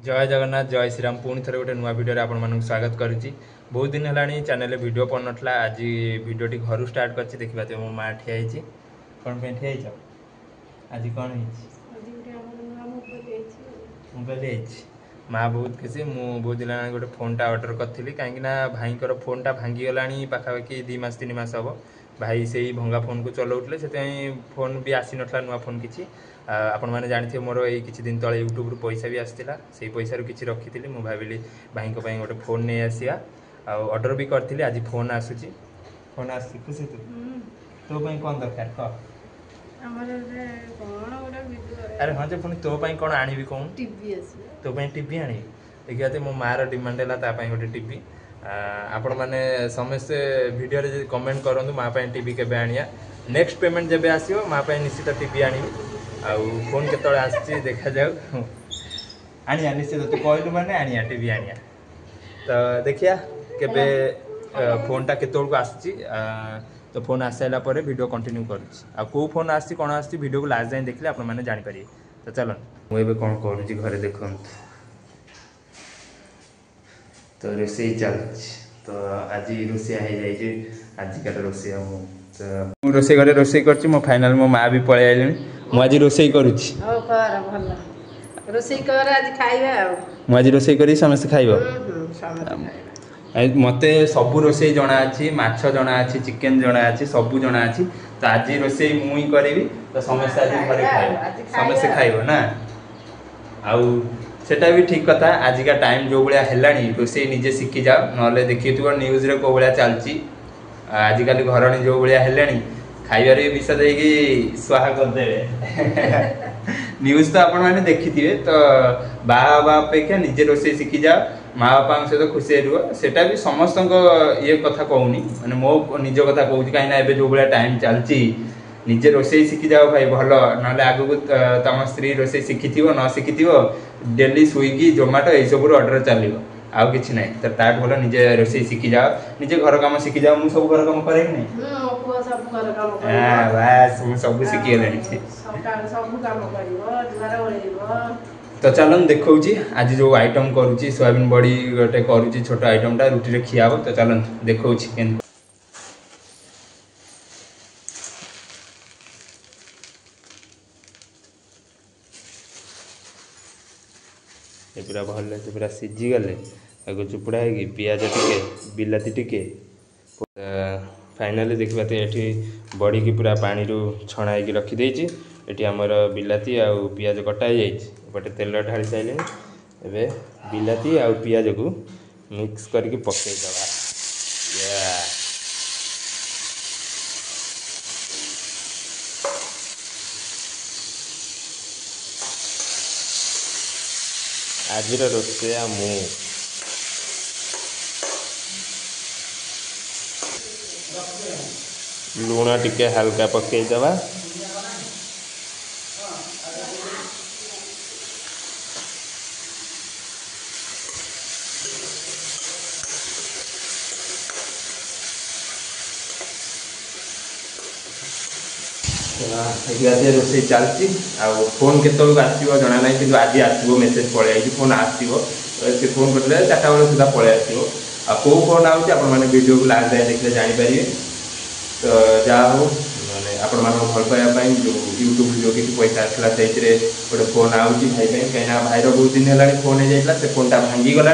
जय जगन्नाथ जय श्रीराम पुणी थे गोटे नुआ भिडियो आपण मानक स्वागत करुच्ची। बहुत दिन है चैनल वीडियो पड़ नाला आज भिडियो घर स्टार्ट कर देखा मो माँ ठिया कौन पे ठिया आज कौन मोबाइल माँ बहुत खुशी मु बहुत दिन गोटे फोन टा ऑर्डर करी कहीं भाईर फोन टा भांगीगला पाखापाखि 2 मास 3 मास हम भाई से भंगा फोन को चलाऊे से फोन भी आसी ना नुआ फोन किसी आपण मैंने जानते मोर ये किसी दिन तले यूट्यूब रू पैसा भी आसाला से पैसा किसी रखी मुझे भाविली भाई गोटे फोन नहीं आसिया ऑर्डर भी करी आज फोन आसूची फोन आस खुशी तो कौन दरकार कह अरे हाँ जो पुणी तो कौन आनी कौन तो टीवी आनी देखिए मो मार डिमांड है गोटे टीवी आपण मैंने समस्ते वीडियो रे कमेंट करूँ माँ टीवी के आनिया नेक्स्ट पेमेंट जब आसो माँ निश्चित टीवी आनी आउ फोन के आसी देखा जाऊ आनिया निश्चित तू कहलु माने आनिया टीवी आनिया तो देखिया केबे फोन टा केतोल को आसी तो फोन आसाला पर वीडियो कंटिन्यू करूँ आ को फोन आसी कौन आसी वीडियो को लास्ट जाए देखले आपण माने जानि पारिए। तो चलो मुझे कौन करूँ घरे देखु तो रोसे चल तो आज रोसे आजिकार रोसे तो रोसे घरे रोसे कर मो फाइनल मो माँ भी पलि आइले मुझे रोसे करुँच मुझे रोसे कर समस्त खाइब मते सबू रोसे जना अच्छी माछ जना अच्छी चिकेन जना अच्छी सबू जना अच्छी तो आज रोसे मुई करी तो समस्त आज घरे खाइब समस्त खाइब ना आउ सेटा भी ठीक कथा आजिका टाइम जो भाया है रोसे निजे शिखी जाओ ना देखी थो न्यूज रे को भाया चलती आजिकल घर जो भाया है खाइबार विष दे स्वाहा करदे न्यूज तो आपण मैंने देखी थे तो बाबा अपेक्षा निजे रोसे शिखी जाओ माँ बापा सहित खुशी रुह सेटा भी समस्त ये कथा कहूनी मैंने मो निज कथा कहूँ कहीं जो भाया टाइम चलती निजे रोसे शिखी जाओ भाई भल ना आग को तुम स्त्री रोसे शिखी न शिखी डेली स्विगी जोमाटो ये सब ऑर्डर चलो आउ कि ना तो ताट भल निजे रोसे शिखी जाओ निजे घर कम शिखी जाओ मुझे सब घर कम करे कि बस मुझे सब शिखीगले तो चलो देखा आज जो आइटम करुच्ची सोयाबीन बड़ी गोटे करुच्ची छोट आइटमटा रुटी खिया तो चलो देखा पूरा भल से पूरा सीझी गले चुपुड़ा है पियाज टिके बिलाती टिके फाइनाली देखा ये बड़ी की पूरा पानी रू छणा है रखीदे ये आमर बिलाती आउ पियाज कटा गए तेल ढाली सारे एबे बिलाती आउ पियाज को मिक्स करके पकईदवा आज रोसैया मु लुण टिके हल्का पकईदवा रोसे चलती फोन के आसो जना ना कि आज आसो मेसेज पलि फोन आसो से फोन कर 4टा बेल सुधा पलि आसो कौ फोन आपने वीडियो को लास्ट जाए देखते जापर तो जहाँ हो मैंने आपण मान भल पाइबा जो यूट्यूब जो किसी पैसा आसला से गोटे फोन आउची भाई कहीं भाईर बहुत दिन है फोन हो जाता से फोन टा भांगीगला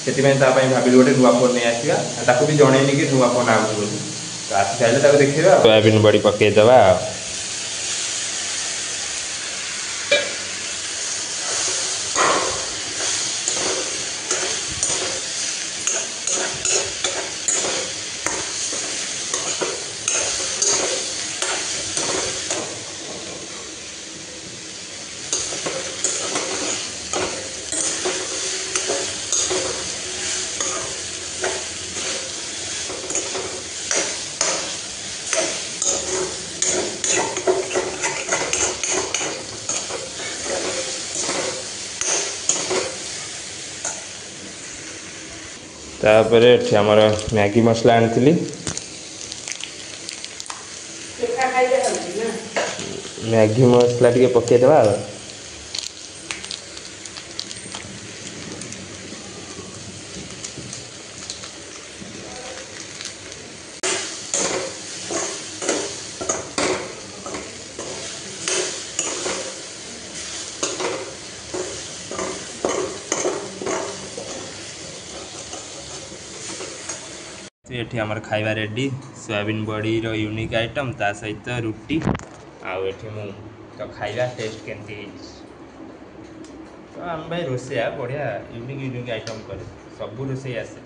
से भाविल गोटे नुआ फोन नहीं आसवा भी जनईनि कि नुआ फोन आउची बोली तो आसी सारे देखा सोयाबीन बड़ी पकईदवा तापर आमर मैगी मसला आनी मैगी मसला टे पकईदे ये आमर खाଇବା रेडी सोयाबीन बड़ी रो यूनिक आइटम ता सहित रुटी आउ एठी मु तो खाଇବା टेस्ट केमती तो आम भाई रोसैया बढ़िया यूनिक आइटम करे सब रोसई आसे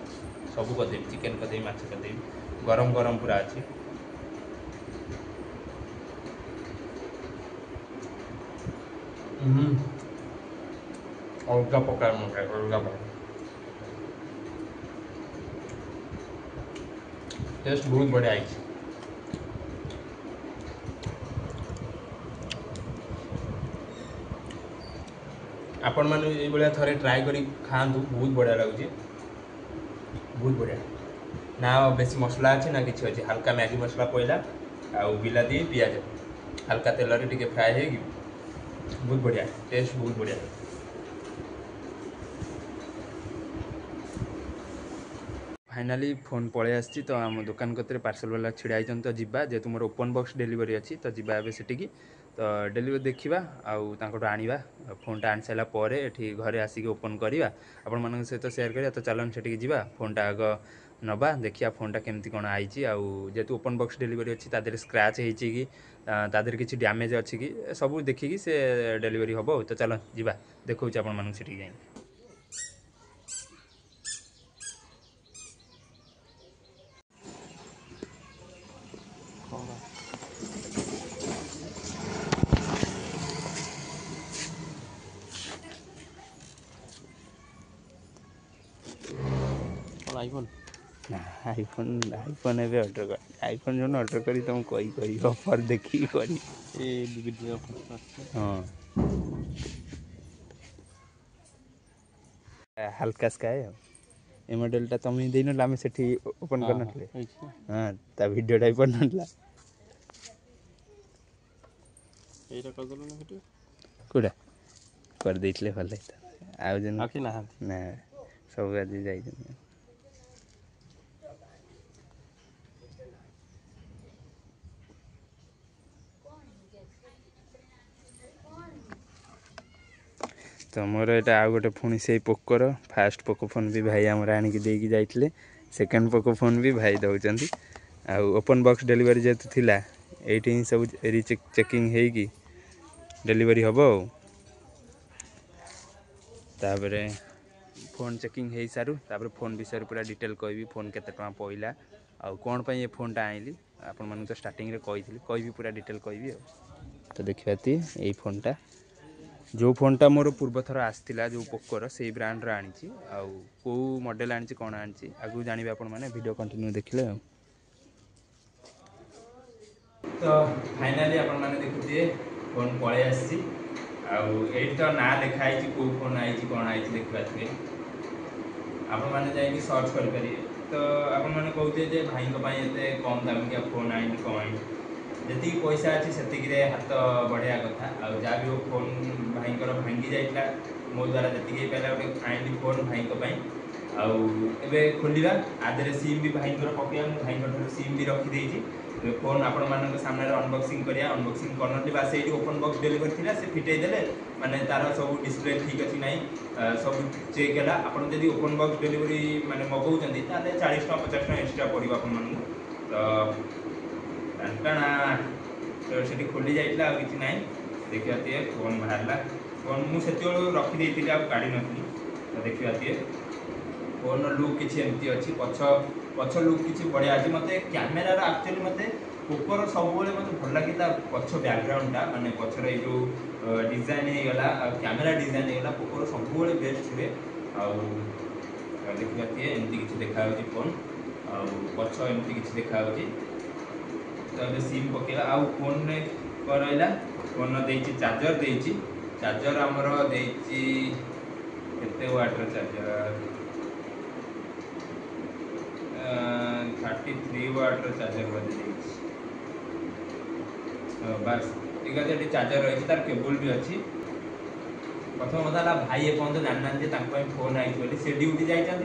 सब करदेवी चिकेन करदेवी माछ करदेवी गरम गरम पूरा अच्छी अलगा प्रकार मत अलगा प्रकार टेस्ट बहुत बढ़िया है आपण मैंने ये भाया थे ट्राए कर खातु बहुत बढ़िया लगुच बहुत बढ़िया ना बेसी मसला अच्छे ना किसी अच्छे हल्का मैगी मसला पड़ा आउ बिलाती पिज हल्का तेल टे फ्राए हो बहुत बढ़िया टेस्ट बहुत बढ़िया फाइनाली फोन पलि आसी तो आम दुकान कतरे पार्सल वाला छिड़ा तो जीवा जेहतु मोर ओपन बॉक्स डिलीवरी अच्छी तो जीवा ए सेटिकी तो डिलीवरी देखा आउ आनिबा फोनटा आनी सारा पर ये घरे आसिक ओपन करवा आपण मान सहित सेयार करा तो चलन से जीवा फोनटा आग नवा देखिया फोनटा केमती कौन आई जेहतु ओपन बॉक्स डिलीवरी अच्छी तादेह स्क्रैच होती कि तादेह किसी डैमेज अच्छी कि सब देखिकी से डिलीवरी हम तो चल जीवा देखा आपण मान से जाए आईफोन आईफोन आईफोन एवं ऑर्डर कर आईफोन जो ऑर्डर करी तुम कही कही ऑफर देखी करी हाँ हल्का स्काई ए मॉडलटा तुम ही देन आम से ओपन कर हाँ ता वीडियो टाइप पड़ना कौटा कर देइतले भल आउ जन ना सब आज जाई तो मोर यहाँ आउ गोटे पुणी से पोकोर फास्ट पोको फोन भी भाई आमर आणिकी देकी जाइए सेकेंड पोको फोन भी भाई दौरान आउ ओपन बॉक्स डिलीवरी जेहतु थिला एठी ही सब चेकिंग होगी डिलीवरी हम तापरे फोन चेकिंग हो सारू तापर फोन विषय पूरा डिटेल कहबी फोन केते टका पइला आउ कौन पे ये फोनटा आइली आपण मानू तो स्टार्टिंग रे कहबी पूरा डिटेल कहबी तो देखिए यही फोनटा जो फोनटा मोर पूर्व थर आसला जो पोकोर से ब्रांड आनी आउ कौ मॉडल आनी कौन आनी आगु जानवे आपण मैंने वीडियो कंटिन्यू देखले तो फाइनाली आपण मैंने देखुए फोन पलि आसी आउ तो ना लिखाई कौ फोन आई कौन आई देखिए आपण मैंने जाकि सर्च करेंगे तो आपण मैंने कहते भाई ये कम दामिकिया फोन आई कौन जी पैसा अच्छी से हाथ बढ़िया कथा आ जहाँ भी फोन भाई भांगी जाइला मो द्वारा जी पाला गोटे आईली फोन भाई आए खोलिया आदि सिम भी भाई पकड़ा भाई सिम भी रखीदे फोन आपण मान सामने अनबक्सिंग करिया अनबक्सिंग करनी बास ये ओपन बॉक्स डिलीवरी थी से फिटेदेले माने तार सब डिस्प्ले ठीक अच्छी ना सब चेक है आपड़ जब ओपन बॉक्स डिलीवरी माने मगाऊँ 40 टका 50 टका एक्सट्रा पड़ो आपण तो टाणा तो से खोली जाइए कि ना देखिए फोन बाहर फोन मुझे रखीदे काढ़ी नी तो देखिए फोन लुक किसी एमती अच्छी पछ लुक किसी बढ़िया अच्छी मत कैमेरार एक्चुअली मत पोकोर सब मत भल लगे पछ बैकग्राउंडटा माने पछर जो डिजाइन होगा कैमेरा डिजाइन होगा पोकोर सब बेस्ट हुए देखिए एमती किसी देखा फोन पछ एमती किसी देखा तो ये सिम पकेगा आउ फोन में कौन रहा फोन दे चार्जर दे चार्जर आमर दे वाटर चार्जर 33 वाटर चार्जर बोधे बस ठीक है चार्जर रही तार केबल भी अच्छी प्रथम कथा है भाई एपर्त जानना फोन आई से ड्यूटी जाती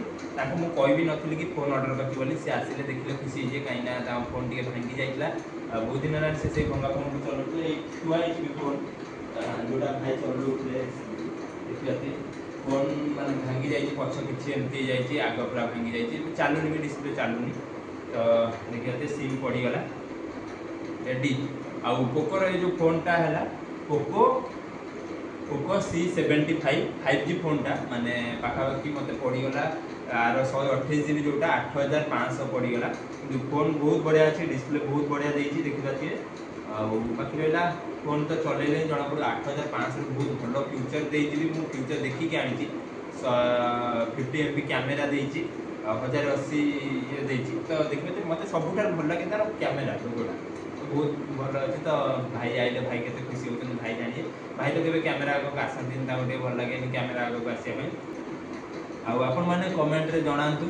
मुझे कही नी कि फोन ऑर्डर करती सी आसिले देखिले खुशी हुए कहीं फोन टी भांगी जाइला बहुत दिन है से भंगा फोन को चलाते छुआ फोन जोटा भाई चलाते देखिए फोन मान भांगी जाइए पछ किसी एमती आग पूरा भांगी जाइए चलुनी भी डिस्प्ले चलुनी तो देखिए सिम पड़गला रेडी आउ पोकोर ये जो फोनटा है पोको पोको C75 5G फोनटा माने पाखापाखि मत पड़गला आर 128 GB जोटा 8500 पड़गला कि फोन बहुत बढ़िया अच्छे डिस्प्ले बहुत बढ़िया देखी पारे बाकी रहा फोन तो चलैले जना पड़े 8500 बहुत भल फ्यूचर देती मुझे फ्यूचर देखिकी आनी 50 MP कैमेरा देती 1080 ये देती तो देखिए मत सब भल लगे तार कैमेरा लोगोटा बहुत भल अच्छे तो भाई आइले भाई के खुशी होते भाई जानिए भाई तो केवे कैमेरा आगे आसती गोटे भल लगे कैमेरा आगे आसवाई आपण मैंने कमेंट रे जनातु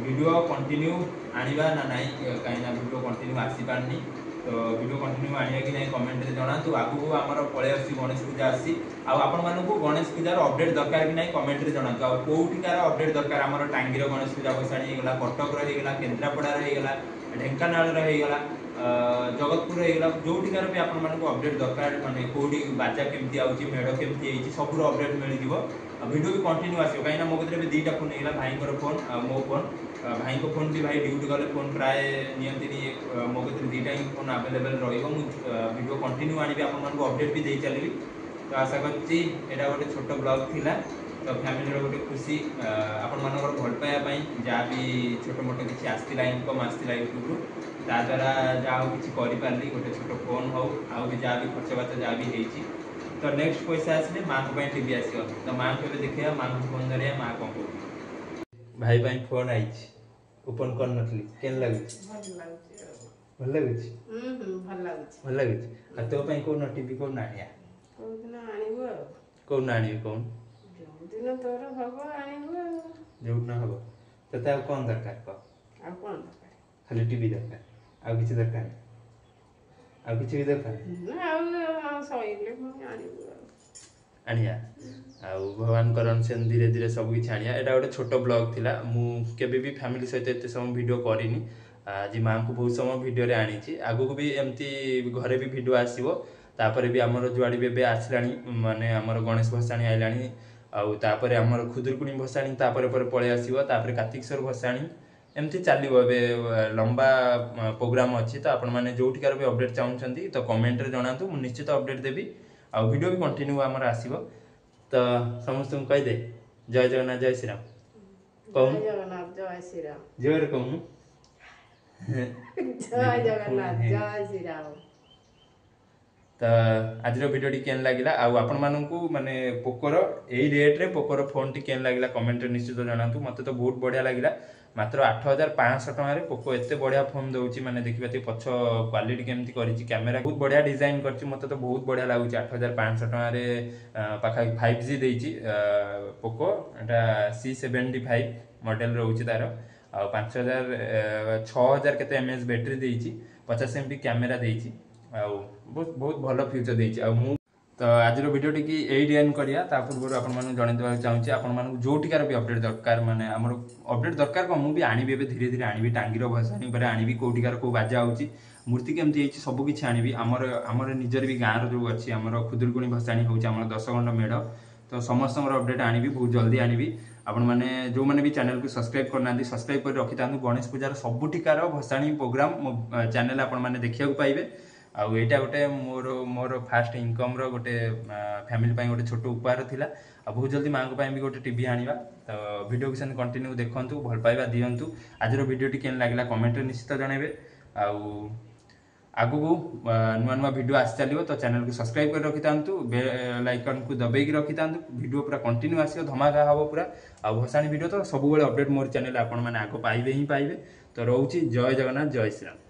वीडियो कंटिन्यू आनिबा ना नाई कहीं वीडियो कंटिन्यू आसी पारनी तो वीडियो कंटिन्यू आनिया कि नहीं कमेंट रे जनातु आगु आमर पळे आसी गणेश पूजा आसी आपण मानकु गणेश पूजार अपडेट दरकार कि नहीं कमेंट रे जनातु आ कोठिकार अपडेट दरकार आमर टांगीर गणेश पूजा भसाणी हेगला कटक रो हेगला केन्द्रापड़ा रो हेगला ढेंकानाल रो हेगला जगतपुर हेगला जोठिकार भी आपण मानकु अपडेट दरकार माने कोडी बाजा केमती आउची मेढ केमती आइची सबुर अपडेट मिल जिवो वीडियो भी कंटिन्यू आसो कहीं मो कतरे भी दुईटा फोन है भाई फोन मो फोन भाई को फोन भी भाई ड्यूटी गले फोन प्राय नियंती मो कतरे दुईटा ही फोन अवेलेबल रीडियो कंटिन्यू आनी आपको अपडेट भी दे चलि तो आशा करछि एटा गोटे छोट ब्लॉग थिला तो फैमिली गोटे खुशी आपण मानकर भल पाइबा जहाँ भी छोट मोट किसी आसला इनकम आसला यूट्यूब ता द्वारा जहाँ किसी करि गोटे छोट फोन हो आउ भी जहाँ भी खर्च बार्च जहाँ भी होती तो नेक्स्ट पैसा आसले माँ को टीवी आसो तो माँ को देखिए माँ को फोन धरिया माँ कौन कह भाई फोन आई ओपन कर नथली केन लगुच भल लगुच भल लगुच आ तो पई को टीवी को नानिया को दिन आनिबो को नानी कोन जो दिन तोर हबो आनिबो जो न हबो तो ता कोन दरकार को आ कोन दरकार खाली टीवी दरकार आ किछ दरकार आ किछ भी दरकार ना आ सइले को आनिबो आनिया आउ भगवान करन से धीरे धीरे सब किछि आनिया एटा गोटे छोट ब्लॉग थिला मु केबे भी फैमिली सहित एते समय वीडियो करिनी आज मां को बहुत समय वीडियो रे आनी छी आगु को भी एमती घरे भी वीडियो आसीबो तापरे भी हमर जुआडी बेबे आसलानी माने हमर गणेश भसाणी आइलानी आउ तापरे हमर खुदुरकुणी भसाणी तापरे पर पळे आसीबो तापरे कार्तिकश्वर भसाणी एमती चलिबो बे लंबा प्रोग्राम अछि तो आपण माने जोठिकार भी अपडेट चाहउछंती तो कमेंट रे जणातु मु निश्चित अपडेट देबी आ वीडियो भी कंटिन्यू हमर आसीबो तो समस्त कह दे जय जगन्नाथ जय श्री राम जय जगन्नाथ जय श्री राम जोर कहूँ जय जगन्नाथ जय श्री राम तो आज वीडियो टी केन लागिला आ आपण माननकु माने पोकोर एई रेट रे पोकोर फोन टी केन लागिला कमेंट रे निश्चित जणातु मते तो बहुत बढ़िया लागिला मात्र 8500 टका रे पोको एते बढ़िया फोन दउची माने देखिबाती पछ क्वालिटी केमती करिछि कैमरा बहुत बढ़िया डिजाइन करछि मते तो बहुत बढ़िया लागुछि 8500 टका रे पाखा 5G देछि पोको एटा C75 मॉडल रहउछि तार आ 5000 6000 केते mAh बैटरी देछि 50 MP कैमरा देछि आ बहुत भलो फ्यूचर देछि आ मु तो आज वीडियो टी एंड करिया ता पूर्व आपण मानु जणे देबा चाहूची आपण मानु जोटिकार भी अपडेट दरकार माने हमर अपडेट दरकार को मु भी आनिबे एबे धीरे धीरे आनिबी टांगीर भसानी पर आनिबी कोटिकार को बाजा होची मूर्ति केमती हेची सब किछ आनिबी हमर निजर भी गांर जो अछि हमर खुदुरकुणी भसानी होची हमर 10 खंड मेढ तो समस्त अपडेट आनिबी बहुत जल्दी आनिबी आपण माने जो माने भी चैनल को सब्सक्राइब करनांदी सब्सक्राइब कर रखि तांदु गणेश पूजार सबुटिकार भसानी प्रोग्राम चैनल आपण माने देखिया को पाइबे आ एटा गोटे मोर फास्ट इनकम रो गोटे फैमिली पाई गोटे छोट उपहार थिला आ बहुत जल्दी मां को पाई भी गोटे टीवी आनिबा तो वीडियो को कंटिन्यू देखंतु भल पाइबा दियंतु आज वीडियो टी केन लागला कमेंट रे निश्चित जणेबे आ आगु को नुआ नुआ वीडियो आसी चलियो तो चैनल को सब्सक्राइब कर रखि तांतु बेल आइकन को दबाई के रखि तांतु वीडियो पूरा कंटिन्यू आसीयो धमाका हबो पूरा आ भसानी वीडियो तो सब बेले अपडेट मोर चैनल आपण माने आको पाइबे ही पाइबे तो रहउची जय जगन्नाथ जय श्री राम।